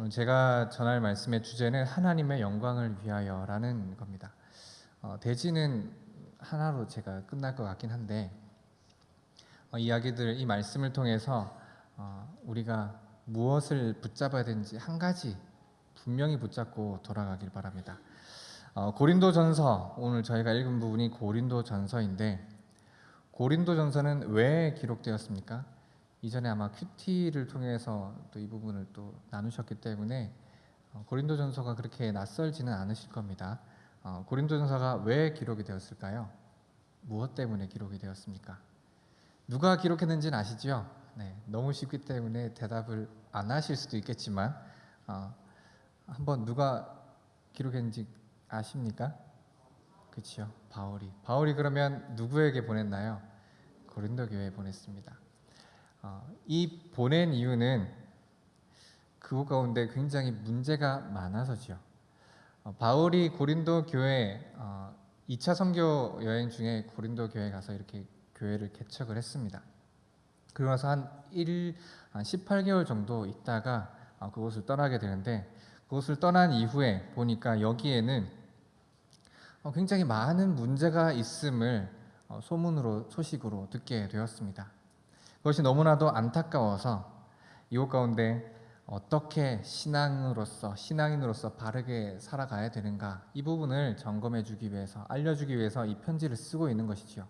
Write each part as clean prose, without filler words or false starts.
오늘 제가 전할 말씀의 주제는 하나님의 영광을 위하여라는 겁니다. 대지는 하나로 제가 끝날 것 같긴 한데 이 말씀을 통해서 우리가 무엇을 붙잡아야 되는지 한 가지 분명히 붙잡고 돌아가길 바랍니다. 고린도전서, 오늘 저희가 읽은 부분이 고린도전서인데 고린도전서는 왜 기록되었습니까? 이전에 아마 큐티를 통해서 또 이 부분을 또 나누셨기 때문에 고린도전서가 그렇게 낯설지는 않으실 겁니다. 고린도전서가 왜 기록이 되었을까요? 무엇 때문에 기록이 되었습니까? 누가 기록했는지는 아시죠? 네, 너무 쉽기 때문에 대답을 안 하실 수도 있겠지만 한번 누가 기록했는지 아십니까? 그렇죠, 바울이 그러면 누구에게 보냈나요? 고린도 교회에 보냈습니다. 이 보낸 이유는 그곳 가운데 굉장히 문제가 많아서죠. 바울이 고린도 교회 2차 선교 여행 중에 고린도 교회에 가서 이렇게 교회를 개척을 했습니다. 그러고 나서 한 18개월 정도 있다가 그곳을 떠나게 되는데, 그곳을 떠난 이후에 보니까 여기에는 굉장히 많은 문제가 있음을 소식으로 듣게 되었습니다. 그것이 너무나도 안타까워서 이곳 가운데 어떻게 신앙인으로서 바르게 살아가야 되는가, 이 부분을 점검해 주기 위해서, 알려주기 위해서 이 편지를 쓰고 있는 것이죠.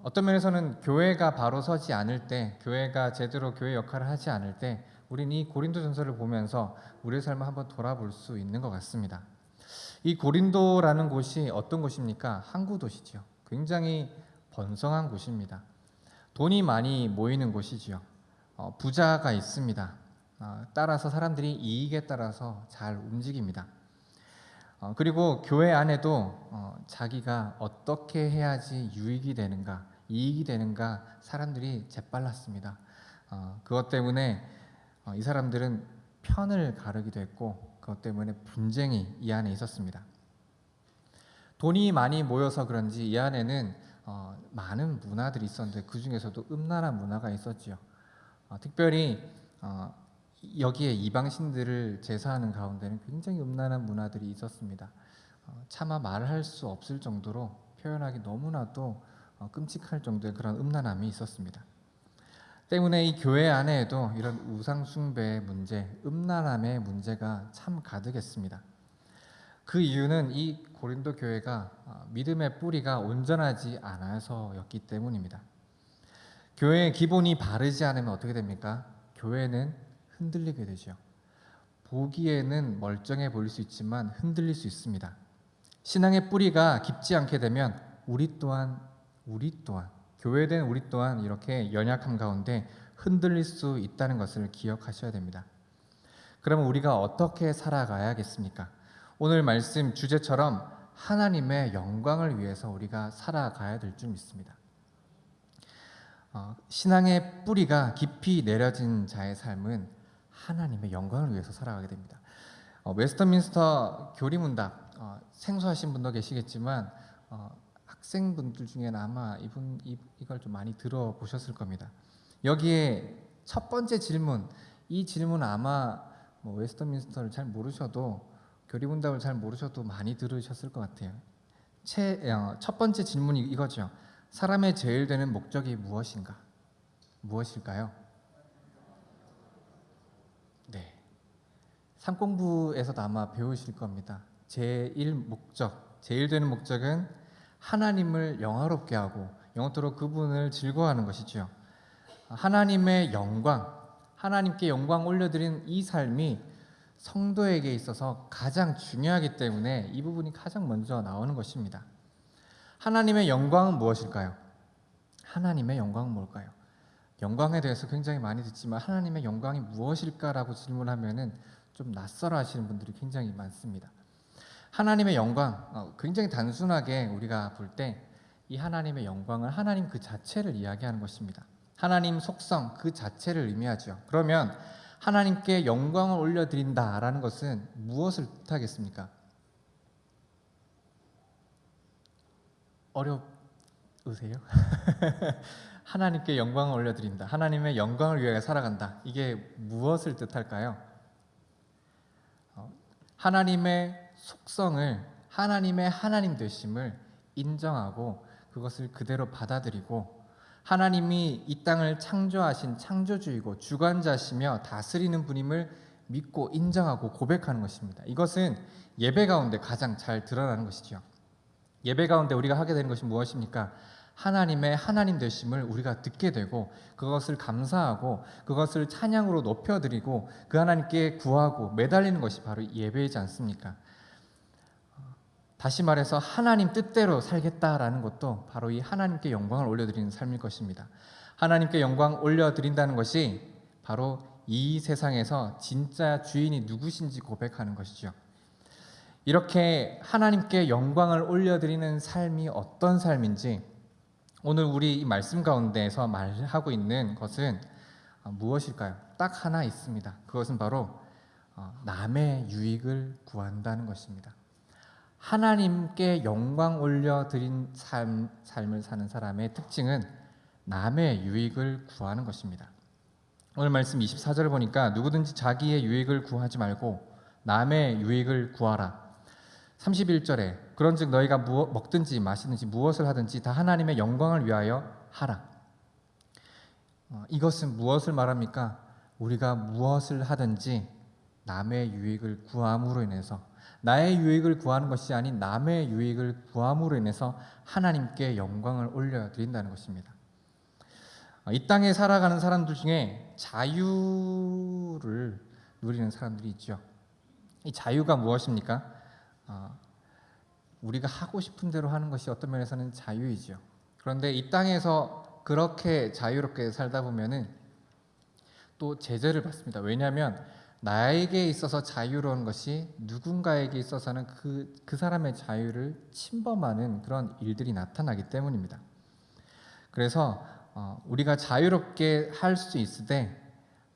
어떤 면에서는 교회가 바로 서지 않을 때, 교회가 제대로 교회 역할을 하지 않을 때 우리는 이 고린도전서를 보면서 우리의 삶을 한번 돌아볼 수 있는 것 같습니다. 이 고린도라는 곳이 어떤 곳입니까? 항구 도시죠. 굉장히 번성한 곳입니다. 돈이 많이 모이는 곳이지요. 부자가 있습니다. 따라서 사람들이 이익에 따라서 잘 움직입니다. 그리고 교회 안에도 자기가 어떻게 해야지 유익이 되는가, 이익이 되는가 사람들이 재빨랐습니다. 그것 때문에 이 사람들은 편을 가르기도 했고, 그것 때문에 분쟁이 이 안에 있었습니다. 돈이 많이 모여서 그런지 이 안에는 많은 문화들이 있었는데 그 중에서도 음란한 문화가 있었지요. 특별히 여기에 이방신들을 제사하는 가운데는 굉장히 음란한 문화들이 있었습니다. 차마 말할 수 없을 정도로, 표현하기 너무나도 끔찍할 정도의 그런 음란함이 있었습니다. 때문에 이 교회 안에도 이런 우상 숭배의 문제, 음란함의 문제가 참 가득했습니다. 그 이유는 이 고린도 교회가 믿음의 뿌리가 온전하지 않아서였기 때문입니다. 교회의 기본이 바르지 않으면 어떻게 됩니까? 교회는 흔들리게 되죠. 보기에는 멀쩡해 보일 수 있지만 흔들릴 수 있습니다. 신앙의 뿌리가 깊지 않게 되면 우리 또한 교회된 우리 또한 이렇게 연약함 가운데 흔들릴 수 있다는 것을 기억하셔야 됩니다. 그러면 우리가 어떻게 살아가야겠습니까? 오늘 말씀 주제처럼 하나님의 영광을 위해서 우리가 살아가야 될 줄 믿습니다. 신앙의 뿌리가 깊이 내려진 자의 삶은 하나님의 영광을 위해서 살아가게 됩니다. 웨스터민스터 교리문답 생소하신 분도 계시겠지만 학생분들 중에는 아마 이걸 좀 많이 들어보셨을 겁니다. 여기에 첫 번째 질문, 이 질문 아마 웨스터민스터를 잘 모르셔도, 교리문답을 잘 모르셔도 많이 들으셨을 것 같아요. 첫 번째 질문이 이거죠. 사람의 제일 되는 목적이 무엇일까요? 네, 삼공부에서도 아마 배우실 겁니다. 제일 되는 목적은 하나님을 영화롭게 하고 영원토록 그분을 즐거워하는 것이죠. 하나님의 영광, 하나님께 영광 올려드리는 이 삶이 성도에게 있어서 가장 중요하기 때문에 이 부분이 가장 먼저 나오는 것입니다. 하나님의 영광은 무엇일까요? 하나님의 영광은 뭘까요? 영광에 대해서 굉장히 많이 듣지만 하나님의 영광이 무엇일까라고 질문하면은 좀 낯설어 하시는 분들이 굉장히 많습니다. 하나님의 영광, 굉장히 단순하게 우리가 볼 때 이 하나님의 영광은 하나님 그 자체를 이야기하는 것입니다. 하나님 속성 그 자체를 의미하죠. 그러면 하나님께 영광을 올려드린다라는 것은 무엇을 뜻하겠습니까? 어려우세요? 하나님께 영광을 올려드린다, 하나님의 영광을 위하여 살아간다, 이게 무엇을 뜻할까요? 하나님의 속성을, 하나님의 하나님 되심을 인정하고 그것을 그대로 받아들이고, 하나님이 이 땅을 창조하신 창조주이고 주관자시며 다스리는 분임을 믿고 인정하고 고백하는 것입니다. 이것은 예배 가운데 가장 잘 드러나는 것이죠. 예배 가운데 우리가 하게 되는 것이 무엇입니까? 하나님의 하나님 되심을 우리가 듣게 되고 그것을 감사하고 그것을 찬양으로 높여드리고 그 하나님께 구하고 매달리는 것이 바로 예배이지 않습니까? 다시 말해서 하나님 뜻대로 살겠다라는 것도 바로 이 하나님께 영광을 올려드리는 삶일 것입니다. 하나님께 영광 올려드린다는 것이 바로 이 세상에서 진짜 주인이 누구신지 고백하는 것이죠. 이렇게 하나님께 영광을 올려드리는 삶이 어떤 삶인지 오늘 우리 이 말씀 가운데에서 말하고 있는 것은 무엇일까요? 딱 하나 있습니다. 그것은 바로 남의 유익을 구한다는 것입니다. 하나님께 영광 올려드린 삶을 사는 사람의 특징은 남의 유익을 구하는 것입니다. 오늘 말씀 24절을 보니까 누구든지 자기의 유익을 구하지 말고 남의 유익을 구하라. 31절에 그런즉 너희가 먹든지 마시든지 무엇을 하든지 다 하나님의 영광을 위하여 하라. 이것은 무엇을 말합니까? 우리가 무엇을 하든지 남의 유익을 구함으로 인해서, 나의 유익을 구하는 것이 아닌 남의 유익을 구함으로 인해서 하나님께 영광을 올려드린다는 것입니다. 이 땅에 살아가는 사람들 중에 자유를 누리는 사람들이 있죠. 이 자유가 무엇입니까? 우리가 하고 싶은 대로 하는 것이 어떤 면에서는 자유이죠. 그런데 이 땅에서 그렇게 자유롭게 살다 보면은 또 제재를 받습니다. 왜냐하면 나에게 있어서 자유로운 것이 누군가에게 있어서는 그 사람의 자유를 침범하는 그런 일들이 나타나기 때문입니다. 그래서 우리가 자유롭게 할 수 있으되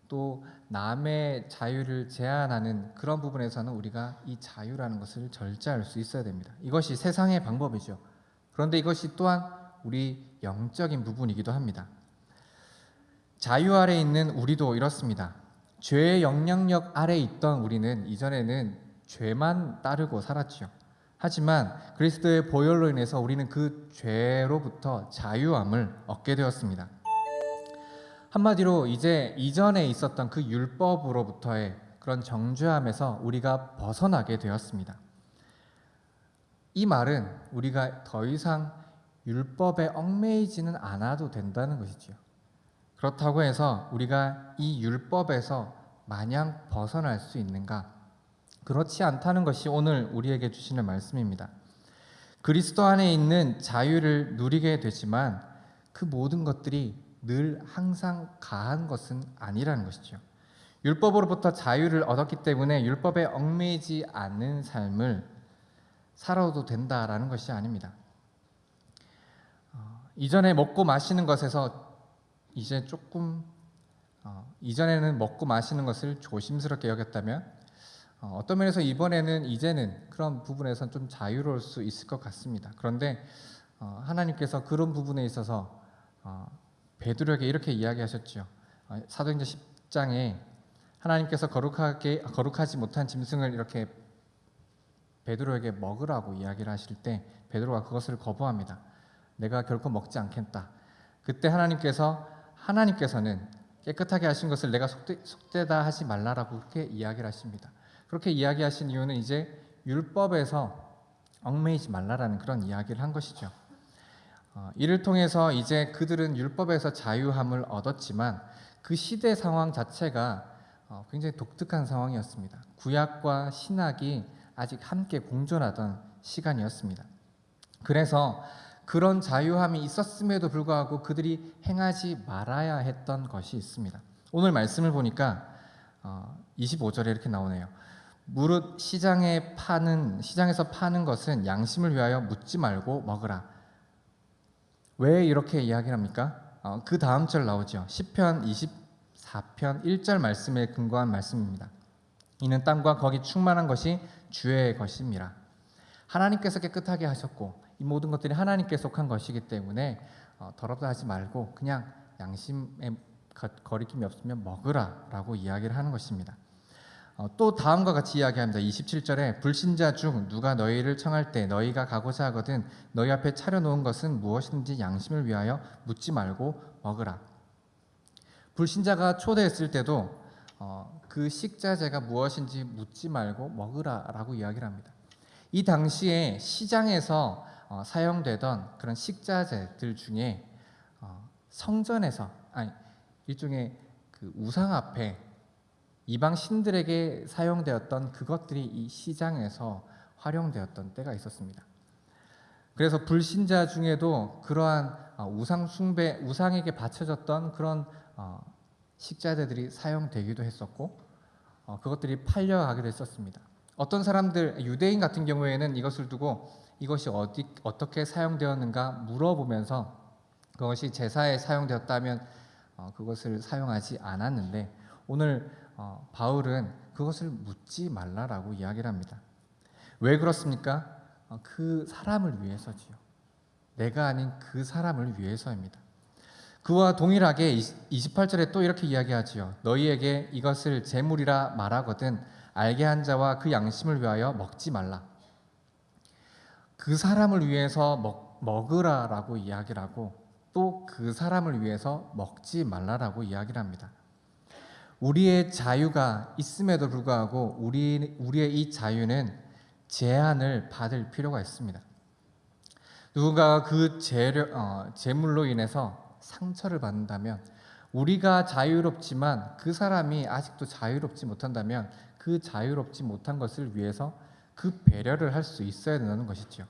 또 남의 자유를 제한하는 그런 부분에서는 우리가 이 자유라는 것을 절제할 수 있어야 됩니다. 이것이 세상의 방법이죠. 그런데 이것이 또한 우리 영적인 부분이기도 합니다. 자유 아래 있는 우리도 이렇습니다. 죄의 영향력 아래 있던 우리는 이전에는 죄만 따르고 살았죠. 하지만 그리스도의 보혈로 인해서 우리는 그 죄로부터 자유함을 얻게 되었습니다. 한마디로 이제 이전에 있었던 그 율법으로부터의 그런 정죄함에서 우리가 벗어나게 되었습니다. 이 말은 우리가 더 이상 율법에 얽매이지는 않아도 된다는 것이죠. 그렇다고 해서 우리가 이 율법에서 마냥 벗어날 수 있는가? 그렇지 않다는 것이 오늘 우리에게 주시는 말씀입니다. 그리스도 안에 있는 자유를 누리게 되지만 그 모든 것들이 늘 항상 가한 것은 아니라는 것이죠. 율법으로부터 자유를 얻었기 때문에 율법에 얽매이지 않는 삶을 살아도 된다라는 것이 아닙니다. 이전에 먹고 마시는 것에서 이제 조금 이전에는 먹고 마시는 것을 조심스럽게 여겼다면 어떤 면에서 이제는 그런 부분에서 좀 자유로울 수 있을 것 같습니다. 그런데 하나님께서 그런 부분에 있어서 베드로에게 이렇게 이야기하셨죠. 사도행전 10장에 하나님께서 거룩하지 못한 짐승을 이렇게 베드로에게 먹으라고 이야기를 하실 때 베드로가 그것을 거부합니다. 내가 결코 먹지 않겠다. 그때 하나님께서는 깨끗하게 하신 것을 내가 속되다 하지 말라라고 그렇게 이야기를 하십니다. 그렇게 이야기하신 이유는 이제 율법에서 얽매이지 말라라는 그런 이야기를 한 것이죠. 이를 통해서 이제 그들은 율법에서 자유함을 얻었지만 그 시대 상황 자체가 굉장히 독특한 상황이었습니다. 구약과 신약이 아직 함께 공존하던 시간이었습니다. 그래서 그런 자유함이 있었음에도 불구하고 그들이 행하지 말아야 했던 것이 있습니다. 오늘 말씀을 보니까 25절에 이렇게 나오네요. 무릇 시장에서 파는 것은 양심을 위하여 묻지 말고 먹으라. 왜 이렇게 이야기를 합니까? 그 다음 절 나오죠. 시편 24편 1절 말씀에 근거한 말씀입니다. 이는 땅과 거기 충만한 것이 주의 것입니다. 하나님께서 깨끗하게 하셨고 이 모든 것들이 하나님께 속한 것이기 때문에 더럽다 하지 말고 그냥 양심에 거리낌이 없으면 먹으라 라고 이야기를 하는 것입니다. 또 다음과 같이 이야기합니다. 27절에 불신자 중 누가 너희를 청할 때 너희가 가고자 하거든 너희 앞에 차려놓은 것은 무엇이든지 양심을 위하여 묻지 말고 먹으라. 불신자가 초대했을 때도 그 식자재가 무엇인지 묻지 말고 먹으라라고 이야기를 합니다. 이 당시에 시장에서 사용되던 그런 식자재들 중에 성전에서 일종의 그 우상 앞에 이방 신들에게 사용되었던 그것들이 이 시장에서 활용되었던 때가 있었습니다. 그래서 불신자 중에도 그러한 우상 숭배, 우상에게 바쳐졌던 그런 식자재들이 사용되기도 했었고 그것들이 팔려가기도 했었습니다. 어떤 사람들, 유대인 같은 경우에는 이것을 두고 이것이 어떻게 사용되었는가 물어보면서 그것이 제사에 사용되었다면 그것을 사용하지 않았는데 오늘 바울은 그것을 묻지 말라라고 이야기를 합니다. 왜 그렇습니까? 그 사람을 위해서지요. 내가 아닌 그 사람을 위해서입니다. 그와 동일하게 28절에 또 이렇게 이야기하지요. 너희에게 이것을 제물이라 말하거든 알게 한 자와 그 양심을 위하여 먹지 말라. 그 사람을 위해서 먹으라라고 이야기를 하고 또 그 사람을 위해서 먹지 말라라고 이야기를 합니다. 우리의 자유가 있음에도 불구하고 우리의 이 자유는 제한을 받을 필요가 있습니다. 누군가가 그 재물로 인해서 상처를 받는다면 우리가 자유롭지만 그 사람이 아직도 자유롭지 못한다면 그 자유롭지 못한 것을 위해서 그 배려를 할 수 있어야 된다는 것이지요.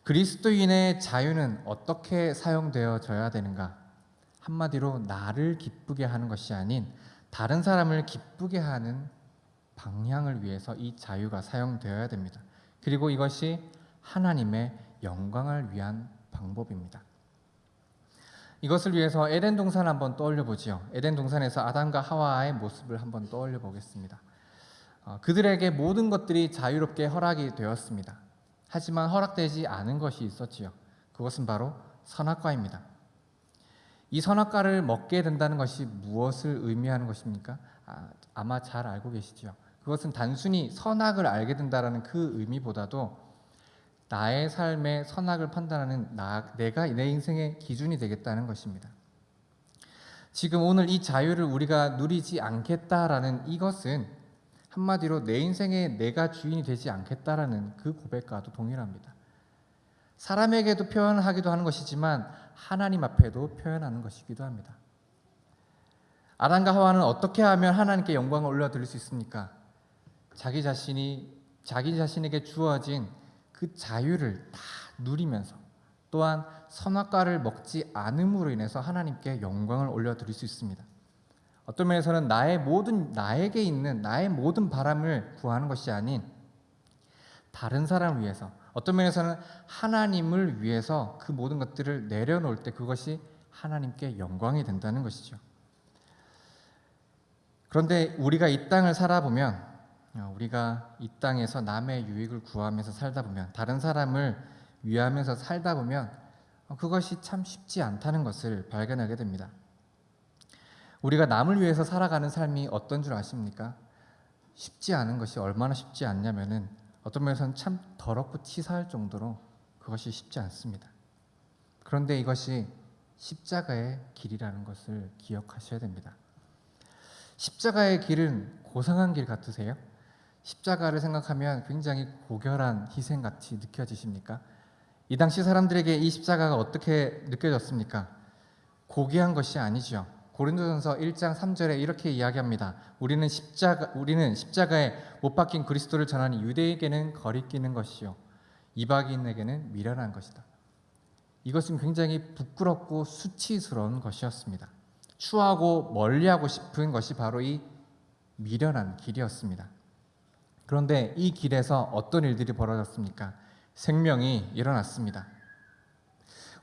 그리스도인의 자유는 어떻게 사용되어져야 되는가? 한마디로 나를 기쁘게 하는 것이 아닌 다른 사람을 기쁘게 하는 방향을 위해서 이 자유가 사용되어야 됩니다. 그리고 이것이 하나님의 영광을 위한 방법입니다. 이것을 위해서 에덴 동산을 한번 떠올려 보지요. 에덴 동산에서 아담과 하와의 모습을 한번 떠올려 보겠습니다. 그들에게 모든 것들이 자유롭게 허락이 되었습니다. 하지만 허락되지 않은 것이 있었지요. 그것은 바로 선악과입니다. 이 선악과를 먹게 된다는 것이 무엇을 의미하는 것입니까? 아마 잘 알고 계시죠. 그것은 단순히 선악을 알게 된다는 그 의미보다도 나의 삶의 선악을 판단하는 내가 내 인생의 기준이 되겠다는 것입니다. 지금 오늘 이 자유를 우리가 누리지 않겠다라는 이것은 한마디로 내 인생의 내가 주인이 되지 않겠다라는 그 고백과도 동일합니다. 사람에게도 표현하기도 하는 것이지만 하나님 앞에도 표현하는 것이기도 합니다. 아담과 하와는 어떻게 하면 하나님께 영광을 올려드릴 수 있습니까? 자기 자신에게 주어진 그 자유를 다 누리면서 또한 선악과를 먹지 않음으로 인해서 하나님께 영광을 올려드릴 수 있습니다. 어떤 면에서는 나에게 있는 나의 모든 바람을 구하는 것이 아닌 다른 사람을 위해서, 어떤 면에서는 하나님을 위해서 그 모든 것들을 내려놓을 때 그것이 하나님께 영광이 된다는 것이죠. 그런데 우리가 이 땅을 살아보면, 우리가 이 땅에서 남의 유익을 구하면서 살다 보면, 다른 사람을 위하면서 살다 보면 그것이 참 쉽지 않다는 것을 발견하게 됩니다. 우리가 남을 위해서 살아가는 삶이 어떤 줄 아십니까? 쉽지 않은 것이 얼마나 쉽지 않냐면은 어떤 면에서는 참 더럽고 치사할 정도로 그것이 쉽지 않습니다. 그런데 이것이 십자가의 길이라는 것을 기억하셔야 됩니다. 십자가의 길은 고상한 길 같으세요? 십자가를 생각하면 굉장히 고결한 희생같이 느껴지십니까? 이 당시 사람들에게 이 십자가가 어떻게 느껴졌습니까? 고귀한 것이 아니죠. 고린도전서 1장 3절에 이렇게 이야기합니다. 우리는 십자가에 못 박힌 그리스도를 전하니 유대에게는 거리끼는 것이요 이방인에게는 미련한 것이다. 이것은 굉장히 부끄럽고 수치스러운 것이었습니다. 추하고 멀리하고 싶은 것이 바로 이 미련한 길이었습니다. 그런데 이 길에서 어떤 일들이 벌어졌습니까? 생명이 일어났습니다.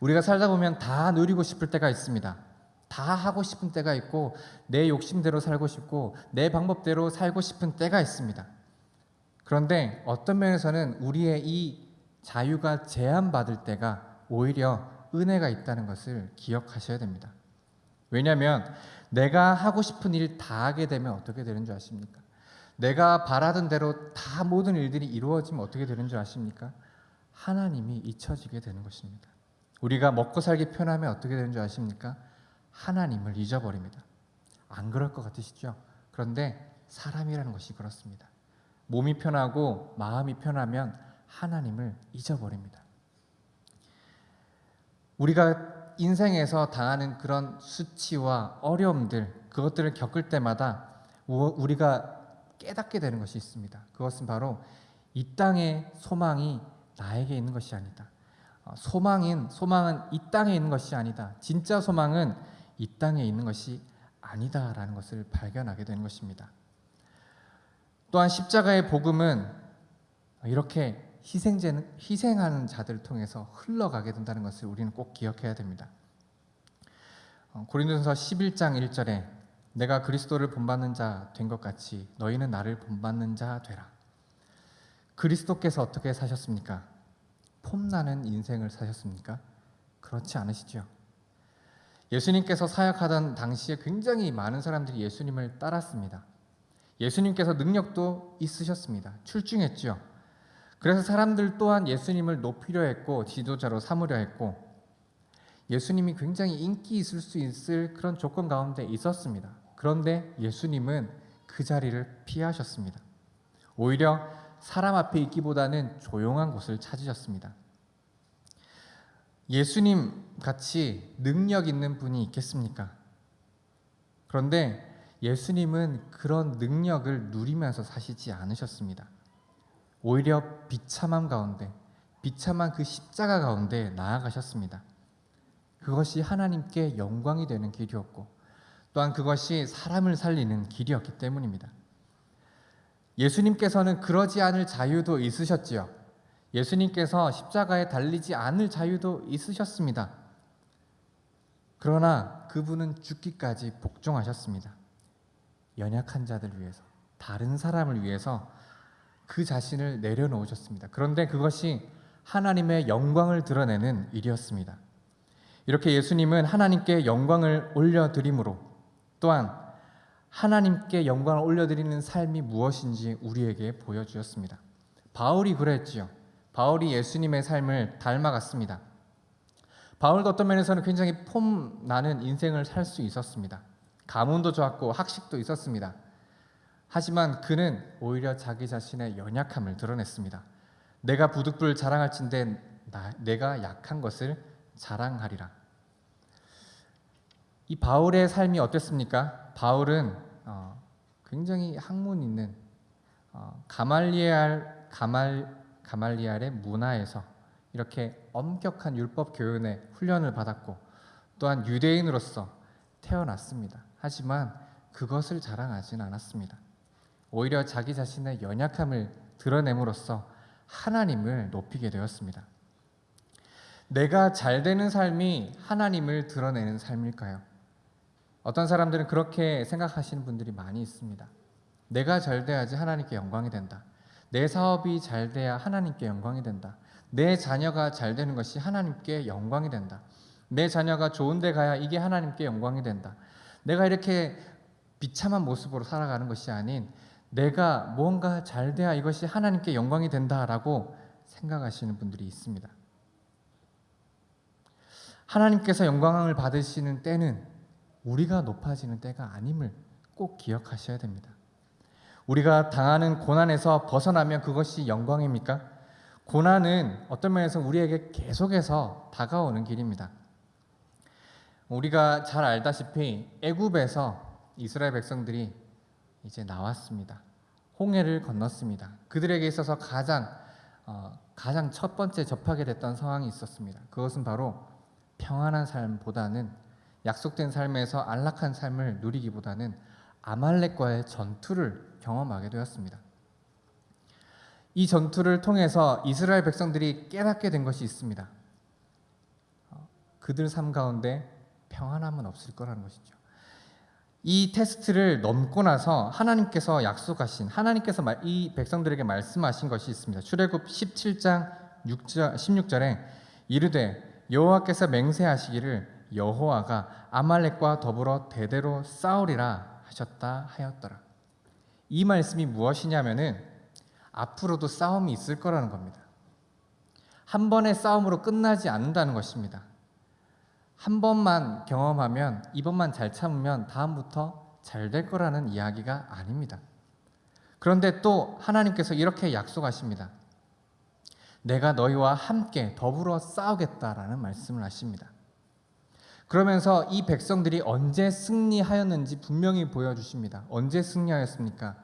우리가 살다 보면 다 누리고 싶을 때가 있습니다. 다 하고 싶은 때가 있고 내 욕심대로 살고 싶고 내 방법대로 살고 싶은 때가 있습니다. 그런데 어떤 면에서는 우리의 이 자유가 제한받을 때가 오히려 은혜가 있다는 것을 기억하셔야 됩니다. 왜냐하면 내가 하고 싶은 일 다 하게 되면 어떻게 되는 줄 아십니까? 내가 바라던 대로 다 모든 일들이 이루어지면 어떻게 되는 줄 아십니까? 하나님이 잊혀지게 되는 것입니다. 우리가 먹고 살기 편하면 어떻게 되는 줄 아십니까? 하나님을 잊어버립니다. 안 그럴 것 같으시죠? 그런데 사람이라는 것이 그렇습니다. 몸이 편하고 마음이 편하면 하나님을 잊어버립니다. 우리가 인생에서 당하는 그런 수치와 어려움들, 그것들을 겪을 때마다 우리가 깨닫게 되는 것이 있습니다. 그것은 바로 이 땅의 소망이 나에게 있는 것이 아니다. 소망은 이 땅에 있는 것이 아니다. 진짜 소망은 이 땅에 있는 것이 아니다라는 것을 발견하게 되는 것입니다. 또한 십자가의 복음은 이렇게 희생하는 자들을 통해서 흘러가게 된다는 것을 우리는 꼭 기억해야 됩니다. 고린도전서 11장 1절에 내가 그리스도를 본받는 자 된 것 같이 너희는 나를 본받는 자 되라. 그리스도께서 어떻게 사셨습니까? 폼나는 인생을 사셨습니까? 그렇지 않으시죠? 예수님께서 사역하던 당시에 굉장히 많은 사람들이 예수님을 따랐습니다. 예수님께서 능력도 있으셨습니다. 출중했죠. 그래서 사람들 또한 예수님을 높이려 했고 지도자로 삼으려 했고 예수님이 굉장히 인기 있을 수 있을 그런 조건 가운데 있었습니다. 그런데 예수님은 그 자리를 피하셨습니다. 오히려 사람 앞에 있기보다는 조용한 곳을 찾으셨습니다. 예수님 같이 능력 있는 분이 있겠습니까? 그런데 예수님은 그런 능력을 누리면서 사시지 않으셨습니다. 오히려 비참한 그 십자가 가운데 나아가셨습니다. 그것이 하나님께 영광이 되는 길이었고 또한 그것이 사람을 살리는 길이었기 때문입니다. 예수님께서는 그러지 않을 자유도 있으셨지요. 예수님께서 십자가에 달리지 않을 자유도 있으셨습니다. 그러나 그분은 죽기까지 복종하셨습니다. 연약한 자들을 위해서, 다른 사람을 위해서 그 자신을 내려놓으셨습니다. 그런데 그것이 하나님의 영광을 드러내는 일이었습니다. 이렇게 예수님은 하나님께 영광을 올려드림으로 또한 하나님께 영광을 올려드리는 삶이 무엇인지 우리에게 보여주었습니다. 바울이 그랬지요. 바울이 예수님의 삶을 닮아갔습니다. 바울도 어떤 면에서는 굉장히 폼나는 인생을 살 수 있었습니다. 가문도 좋았고 학식도 있었습니다. 하지만 그는 오히려 자기 자신의 연약함을 드러냈습니다. 내가 부득불 자랑할진대 내가 약한 것을 자랑하리라. 이 바울의 삶이 어땠습니까? 바울은 굉장히 학문 있는 가말리알의 문화에서 이렇게 엄격한 율법 교훈의 훈련을 받았고 또한 유대인으로서 태어났습니다. 하지만 그것을 자랑하지는 않았습니다. 오히려 자기 자신의 연약함을 드러냄으로써 하나님을 높이게 되었습니다. 내가 잘 되는 삶이 하나님을 드러내는 삶일까요? 어떤 사람들은 그렇게 생각하시는 분들이 많이 있습니다. 내가 잘 돼야지 하나님께 영광이 된다. 내 사업이 잘 돼야 하나님께 영광이 된다. 내 자녀가 잘 되는 것이 하나님께 영광이 된다. 내 자녀가 좋은 데 가야 이게 하나님께 영광이 된다. 내가 이렇게 비참한 모습으로 살아가는 것이 아닌 내가 뭔가 잘 돼야 이것이 하나님께 영광이 된다라고 생각하시는 분들이 있습니다. 하나님께서 영광을 받으시는 때는 우리가 높아지는 때가 아님을 꼭 기억하셔야 됩니다. 우리가 당하는 고난에서 벗어나면 그것이 영광입니까? 고난은 어떤 면에서 우리에게 계속해서 다가오는 길입니다. 우리가 잘 알다시피 애굽에서 이스라엘 백성들이 이제 나왔습니다. 홍해를 건넜습니다. 그들에게 있어서 가장 첫 번째 접하게 됐던 상황이 있었습니다. 그것은 바로 평안한 삶보다는 약속된 삶에서 안락한 삶을 누리기보다는 아말렉과의 전투를 경험하게 되었습니다. 이 전투를 통해서 이스라엘 백성들이 깨닫게 된 것이 있습니다. 그들 삶 가운데 평안함은 없을 거라는 것이죠. 이 테스트를 넘고 나서 하나님께서 약속하신, 하나님께서 이 백성들에게 말씀하신 것이 있습니다. 출애굽 17장 16절에 이르되 여호와께서 맹세하시기를 여호와가 아말렉과 더불어 대대로 싸우리라 하셨다 하였더라. 이 말씀이 무엇이냐면은 앞으로도 싸움이 있을 거라는 겁니다. 한 번의 싸움으로 끝나지 않는다는 것입니다. 한 번만 경험하면, 이번만 잘 참으면 다음부터 잘 될 거라는 이야기가 아닙니다. 그런데 또 하나님께서 이렇게 약속하십니다. 내가 너희와 함께 더불어 싸우겠다라는 말씀을 하십니다. 그러면서 이 백성들이 언제 승리하였는지 분명히 보여주십니다. 언제 승리하였습니까?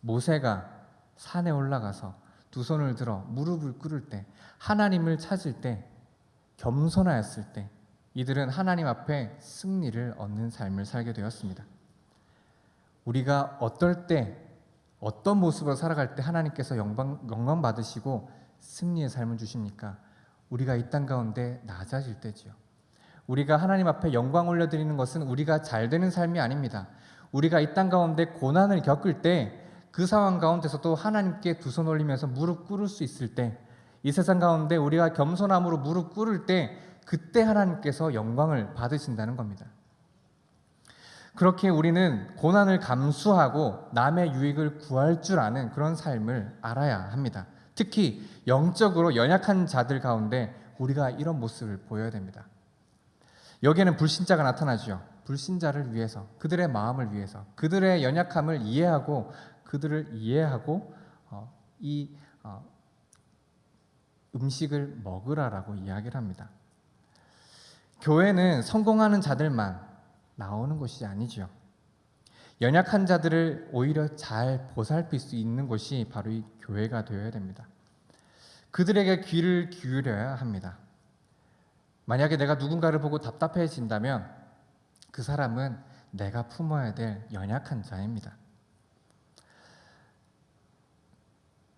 모세가 산에 올라가서 두 손을 들어 무릎을 꿇을 때, 하나님을 찾을 때, 겸손하였을 때 이들은 하나님 앞에 승리를 얻는 삶을 살게 되었습니다. 우리가 어떨 때, 어떤 모습으로 살아갈 때 하나님께서 영광 받으시고 승리의 삶을 주십니까? 우리가 이 땅 가운데 낮아질 때지요. 우리가 하나님 앞에 영광 올려드리는 것은 우리가 잘 되는 삶이 아닙니다. 우리가 이 땅 가운데 고난을 겪을 때, 그 상황 가운데서도 하나님께 두 손 올리면서 무릎 꿇을 수 있을 때, 이 세상 가운데 우리가 겸손함으로 무릎 꿇을 때, 그때 하나님께서 영광을 받으신다는 겁니다. 그렇게 우리는 고난을 감수하고 남의 유익을 구할 줄 아는 그런 삶을 알아야 합니다. 특히 영적으로 연약한 자들 가운데 우리가 이런 모습을 보여야 됩니다. 여기에는 불신자가 나타나죠. 불신자를 위해서, 그들의 마음을 위해서, 그들의 연약함을 이해하고 이 음식을 먹으라라고 이야기를 합니다. 교회는 성공하는 자들만 나오는 곳이 아니죠. 연약한 자들을 오히려 잘 보살필 수 있는 곳이 바로 이 교회가 되어야 됩니다. 그들에게 귀를 기울여야 합니다. 만약에 내가 누군가를 보고 답답해진다면 그 사람은 내가 품어야 될 연약한 자입니다.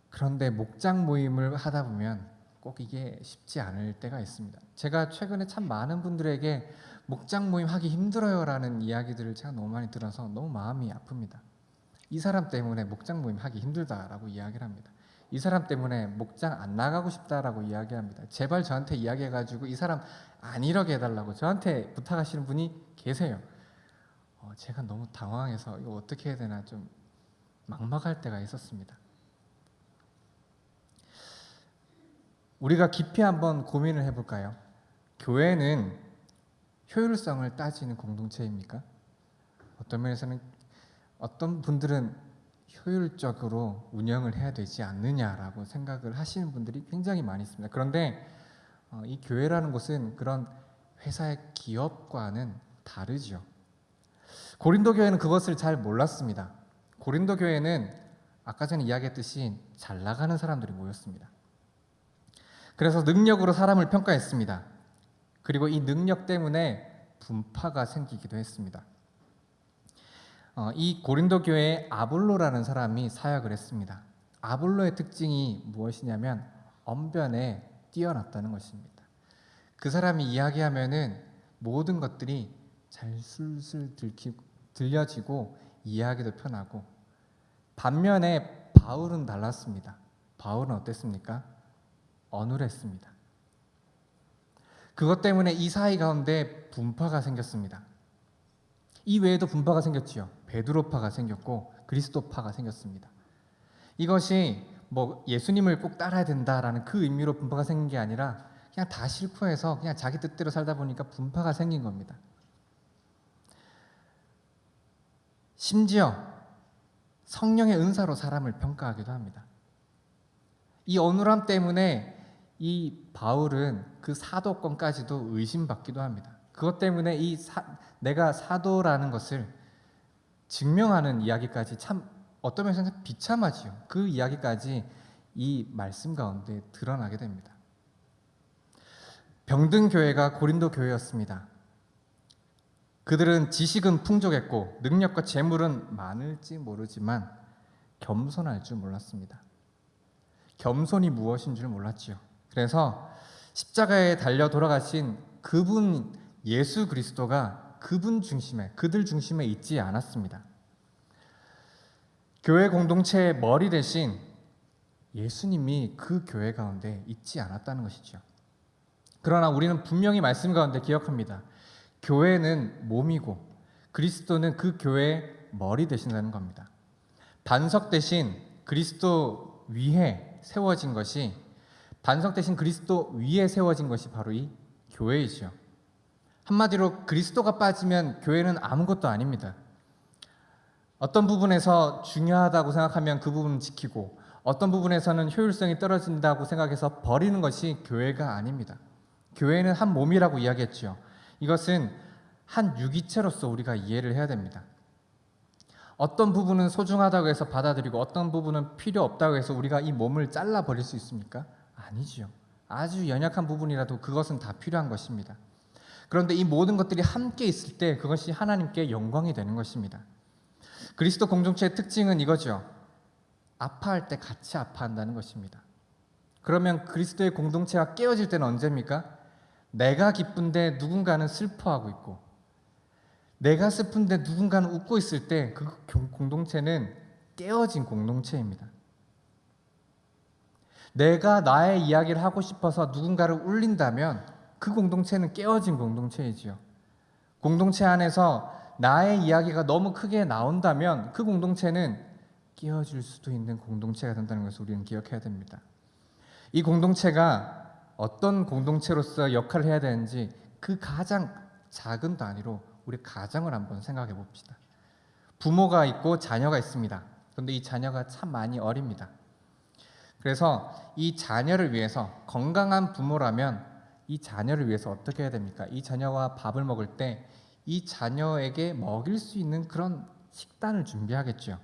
그런데 목장 모임을 하다 보면 꼭 이게 쉽지 않을 때가 있습니다. 제가 최근에 참 많은 분들에게 목장 모임 하기 힘들어요라는 이야기들을 제가 너무 많이 들어서 너무 마음이 아픕니다. 이 사람 때문에 목장 모임 하기 힘들다라고 이야기를 합니다. 이 사람 때문에 목장 안 나가고 싶다라고 이야기합니다. 제발 저한테 이야기해가지고 이 사람 안 이러게 해달라고 저한테 부탁하시는 분이 계세요. 제가 너무 당황해서 이거 어떻게 해야 되나 좀 막막할 때가 있었습니다. 우리가 깊이 한번 고민을 해볼까요? 교회는 효율성을 따지는 공동체입니까? 어떤 면에서는 어떤 분들은 효율적으로 운영을 해야 되지 않느냐라고 생각을 하시는 분들이 굉장히 많이 있습니다. 그런데 이 교회라는 곳은 그런 회사의 기업과는 다르죠. 고린도 교회는 그것을 잘 몰랐습니다. 고린도 교회는 아까 전에 이야기했듯이 잘 나가는 사람들이 모였습니다. 그래서 능력으로 사람을 평가했습니다. 그리고 이 능력 때문에 분파가 생기기도 했습니다. 이 고린도 교회에 아볼로라는 사람이 사역을 했습니다. 아볼로의 특징이 무엇이냐면 언변에 뛰어났다는 것입니다. 그 사람이 이야기하면은 모든 것들이 잘 술술 들려지고 이해하기도 편하고, 반면에 바울은 달랐습니다. 바울은 어땠습니까? 어눌했습니다. 그것 때문에 이 사이 가운데 분파가 생겼습니다. 이 외에도 분파가 생겼지요. 베드로파가 생겼고 그리스도파가 생겼습니다. 이것이 뭐 예수님을 꼭 따라야 된다라는 그 의미로 분파가 생긴 게 아니라 그냥 다 실패해서 그냥 자기 뜻대로 살다 보니까 분파가 생긴 겁니다. 심지어 성령의 은사로 사람을 평가하기도 합니다. 이 어눌함 때문에 이 바울은 그 사도권까지도 의심받기도 합니다. 그것 때문에 내가 사도라는 것을 증명하는 이야기까지 참 어떤 면에서는 비참하지요. 그 이야기까지 이 말씀 가운데 드러나게 됩니다. 병든 교회가 고린도 교회였습니다. 그들은 지식은 풍족했고 능력과 재물은 많을지 모르지만 겸손할 줄 몰랐습니다. 겸손이 무엇인 줄 몰랐지요. 그래서 십자가에 달려 돌아가신 그분 예수 그리스도가 그들 중심에 있지 않았습니다. 교회 공동체의 머리 대신 예수님이 그 교회 가운데 있지 않았다는 것이죠. 그러나 우리는 분명히 말씀 가운데 기억합니다. 교회는 몸이고 그리스도는 그 교회의 머리 되신다는 겁니다. 반석 대신 그리스도 위에 세워진 것이 바로 이 교회이죠. 한마디로 그리스도가 빠지면 교회는 아무것도 아닙니다. 어떤 부분에서 중요하다고 생각하면 그 부분은 지키고 어떤 부분에서는 효율성이 떨어진다고 생각해서 버리는 것이 교회가 아닙니다. 교회는 한 몸이라고 이야기했죠. 이것은 한 유기체로서 우리가 이해를 해야 됩니다. 어떤 부분은 소중하다고 해서 받아들이고 어떤 부분은 필요 없다고 해서 우리가 이 몸을 잘라버릴 수 있습니까? 아니지요. 아주 연약한 부분이라도 그것은 다 필요한 것입니다. 그런데 이 모든 것들이 함께 있을 때 그것이 하나님께 영광이 되는 것입니다. 그리스도 공동체의 특징은 이거죠. 아파할 때 같이 아파한다는 것입니다. 그러면 그리스도의 공동체가 깨어질 때는 언제입니까? 내가 기쁜데 누군가는 슬퍼하고 있고 내가 슬픈데 누군가는 웃고 있을 때 그 공동체는 깨어진 공동체입니다. 내가 나의 이야기를 하고 싶어서 누군가를 울린다면 그 공동체는 깨어진 공동체이지요. 공동체 안에서 나의 이야기가 너무 크게 나온다면 그 공동체는 깨어질 수도 있는 공동체가 된다는 것을 우리는 기억해야 됩니다. 이 공동체가 어떤 공동체로서 역할을 해야 되는지 그 가장 작은 단위로 우리 가정을 한번 생각해 봅시다. 부모가 있고 자녀가 있습니다. 그런데 이 자녀가 참 많이 어립니다. 그래서 이 자녀를 위해서 건강한 부모라면 이 자녀를 위해서 어떻게 해야 됩니까? 이 자녀와 밥을 먹을 때 이 자녀에게 먹일 수 있는 그런 식단을 준비하겠죠.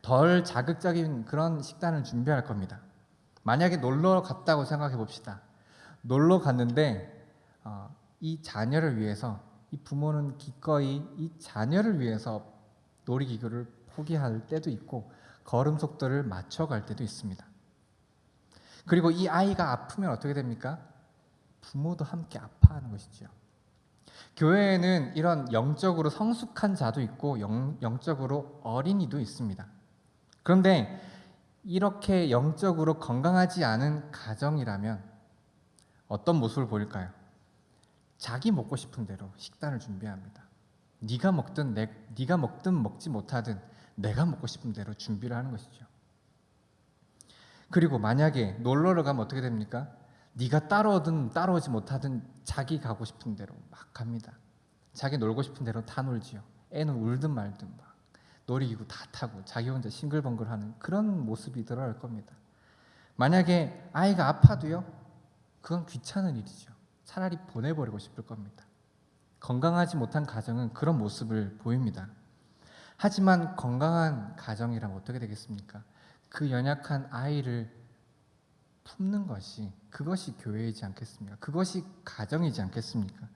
덜 자극적인 그런 식단을 준비할 겁니다. 만약에 놀러 갔다고 생각해 봅시다. 놀러 갔는데 이 자녀를 위해서 이 부모는 기꺼이 이 자녀를 위해서 놀이기구를 포기할 때도 있고 걸음 속도를 맞춰갈 때도 있습니다. 그리고 이 아이가 아프면 어떻게 됩니까? 부모도 함께 아파하는 것이죠. 교회에는 이런 영적으로 성숙한 자도 있고 영적으로 어린이도 있습니다. 그런데 이렇게 영적으로 건강하지 않은 가정이라면 어떤 모습을 보일까요? 자기 먹고 싶은 대로 식단을 준비합니다. 네가 먹든 먹지 못하든 내가 먹고 싶은 대로 준비를 하는 것이죠. 그리고 만약에 놀러를 가면 어떻게 됩니까? 네가 따라오든 따라오지 못하든 자기 가고 싶은 대로 막 갑니다. 자기 놀고 싶은 대로 다 놀지요. 애는 울든 말든 막 놀이기구 다 타고 자기 혼자 싱글벙글하는 그런 모습이 드러날 겁니다. 만약에 아이가 아파도요, 그건 귀찮은 일이죠. 차라리 보내버리고 싶을 겁니다. 건강하지 못한 가정은 그런 모습을 보입니다. 하지만 건강한 가정이라면 어떻게 되겠습니까? 그 연약한 아이를 품는 것이 그것이 교회이지 않겠습니까? 그것이 가정이지 않겠습니까?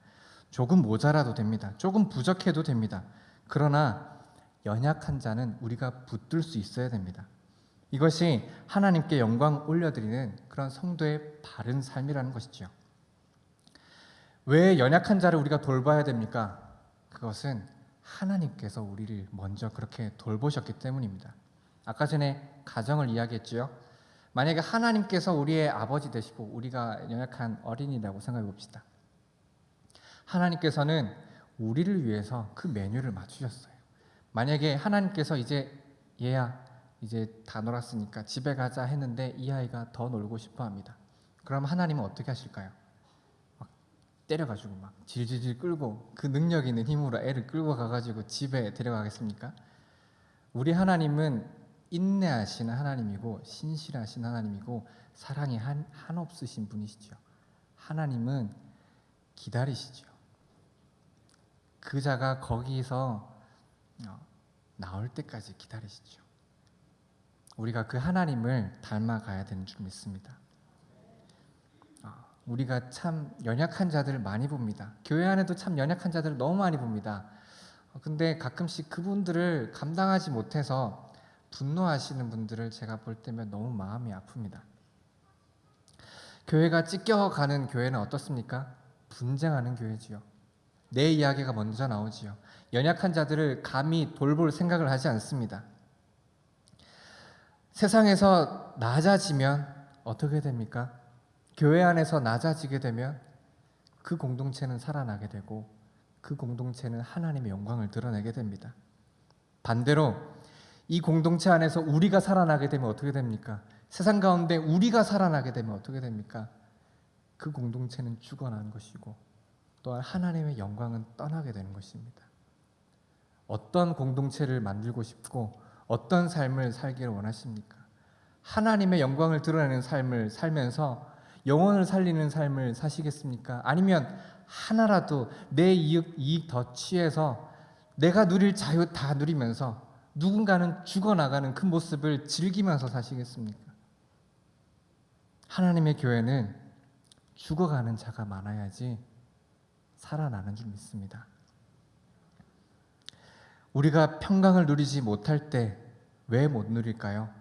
조금 모자라도 됩니다. 조금 부족해도 됩니다. 그러나 연약한 자는 우리가 붙들 수 있어야 됩니다. 이것이 하나님께 영광 올려드리는 그런 성도의 바른 삶이라는 것이죠. 왜 연약한 자를 우리가 돌봐야 됩니까? 그것은 하나님께서 우리를 먼저 그렇게 돌보셨기 때문입니다. 아까 전에 가정을 이야기했죠. 만약에 하나님께서 우리의 아버지 되시고 우리가 연약한 어린이라고 생각해 봅시다. 하나님께서는 우리를 위해서 그 메뉴를 맞추셨어요. 만약에 하나님께서 이제 얘야 이제 다 놀았으니까 집에 가자 했는데 이 아이가 더 놀고 싶어 합니다. 그럼 하나님은 어떻게 하실까요? 막 때려가지고 막 질질질 끌고 그 능력 있는 힘으로 애를 끌고 가가지고 집에 데려가겠습니까? 우리 하나님은 인내하시는 하나님이고 신실하신 하나님이고 사랑이 한없으신 분이시죠. 하나님은 기다리시죠. 그 자가 거기서 나올 때까지 기다리시죠. 우리가 그 하나님을 닮아가야 되는 줄 믿습니다. 우리가 참 연약한 자들을 많이 봅니다. 교회 안에도 참 연약한 자들을 너무 많이 봅니다. 근데 가끔씩 그분들을 감당하지 못해서 분노하시는 분들을 제가 볼 때면 너무 마음이 아픕니다. 교회가 찢겨가는 교회는 어떻습니까? 분쟁하는 교회지요. 내 이야기가 먼저 나오지요. 연약한 자들을 감히 돌볼 생각을 하지 않습니다. 세상에서 낮아지면 어떻게 됩니까? 교회 안에서 낮아지게 되면 그 공동체는 살아나게 되고 그 공동체는 하나님의 영광을 드러내게 됩니다. 반대로 이 공동체 안에서 우리가 살아나게 되면 어떻게 됩니까? 세상 가운데 우리가 살아나게 되면 어떻게 됩니까? 그 공동체는 죽어나는 것이고 또한 하나님의 영광은 떠나게 되는 것입니다. 어떤 공동체를 만들고 싶고 어떤 삶을 살기를 원하십니까? 하나님의 영광을 드러내는 삶을 살면서 영혼을 살리는 삶을 사시겠습니까? 아니면 하나라도 내 이익 더 취해서 내가 누릴 자유 다 누리면서 누군가는 죽어나가는 그 모습을 즐기면서 사시겠습니까? 하나님의 교회는 죽어가는 자가 많아야지 살아나는 줄 믿습니다. 우리가 평강을 누리지 못할 때 왜 못 누릴까요?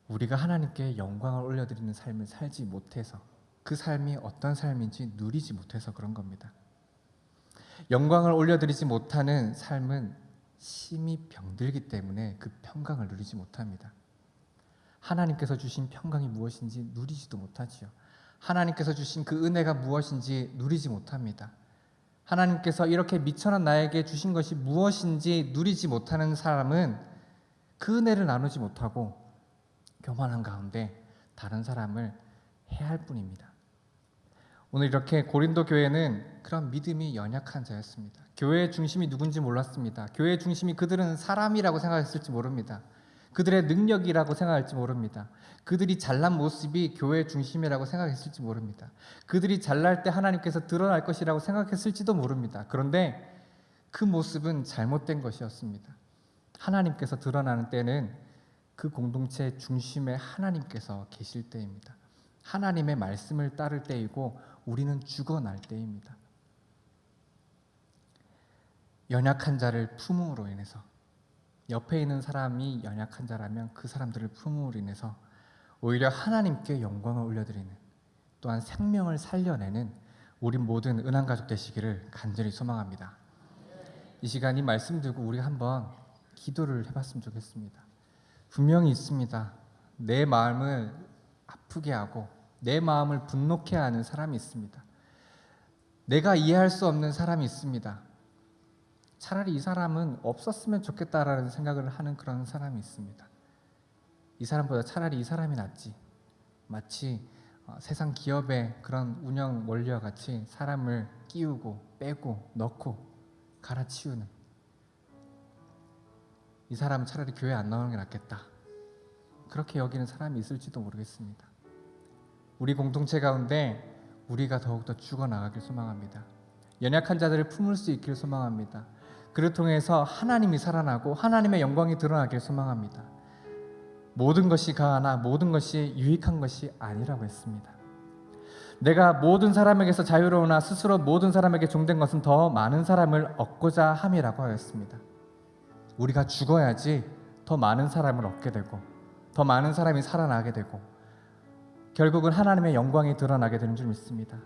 우리가 하나님께 영광을 올려드리는 삶을 살지 못해서, 그 삶이 어떤 삶인지 누리지 못해서 그런 겁니다. 영광을 올려드리지 못하는 삶은 심히 병들기 때문에 그 평강을 누리지 못합니다. 하나님께서 주신 평강이 무엇인지 누리지도 못하지요. 하나님께서 주신 그 은혜가 무엇인지 누리지 못합니다. 하나님께서 이렇게 미천한 나에게 주신 것이 무엇인지 누리지 못하는 사람은 그 은혜를 나누지 못하고 교만한 가운데 다른 사람을 해할 뿐입니다. 오늘 이렇게 고린도 교회는 그런 믿음이 연약한 자였습니다. 교회의 중심이 누군지 몰랐습니다. 교회의 중심이 그들은 사람이라고 생각했을지 모릅니다. 그들의 능력이라고 생각할지 모릅니다. 그들이 잘난 모습이 교회의 중심이라고 생각했을지 모릅니다. 그들이 잘날 때 하나님께서 드러날 것이라고 생각했을지도 모릅니다. 그런데 그 모습은 잘못된 것이었습니다. 하나님께서 드러나는 때는 그 공동체의 중심에 하나님께서 계실 때입니다. 하나님의 말씀을 따를 때이고 우리는 죽어날 때입니다. 연약한 자를 품음으로 인해서, 옆에 있는 사람이 연약한 자라면 그 사람들을 품음으로 인해서 오히려 하나님께 영광을 올려드리는, 또한 생명을 살려내는 우리 모든 은한가족 되시기를 간절히 소망합니다. 이 시간 이 말씀 들고 우리 한번 기도를 해봤으면 좋겠습니다. 분명히 있습니다. 내 마음을 아프게 하고 내 마음을 분노케 하는 사람이 있습니다. 내가 이해할 수 없는 사람이 있습니다. 차라리 이 사람은 없었으면 좋겠다라는 생각을 하는 그런 사람이 있습니다. 이 사람보다 차라리 이 사람이 낫지. 마치 세상 기업의 그런 운영 원리와 같이 사람을 끼우고 빼고 넣고 갈아치우는, 이 사람은 차라리 교회 안 나오는 게 낫겠다, 그렇게 여기는 사람이 있을지도 모르겠습니다. 우리 공동체 가운데 우리가 더욱더 죽어나가길 소망합니다. 연약한 자들을 품을 수 있기를 소망합니다. 그를 통해서 하나님이 살아나고 하나님의 영광이 드러나길 소망합니다. 모든 것이 가하나 모든 것이 유익한 것이 아니라고 했습니다. 내가 모든 사람에게서 자유로우나 스스로 모든 사람에게 종된 것은 더 많은 사람을 얻고자 함이라고 하였습니다. 우리가 죽어야지 더 많은 사람을 얻게 되고 더 많은 사람이 살아나게 되고 결국은 하나님의 영광이 드러나게 되는 줄 믿습니다.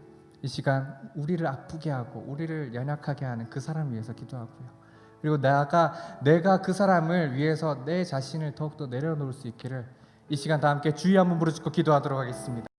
이 시간 우리를 아프게 하고 우리를 연약하게 하는 그 사람을 위해서 기도하고요. 그리고 내가 그 사람을 위해서 내 자신을 더욱더 내려놓을 수 있기를 이 시간 다 함께 주여 한번 부르짖고 기도하도록 하겠습니다.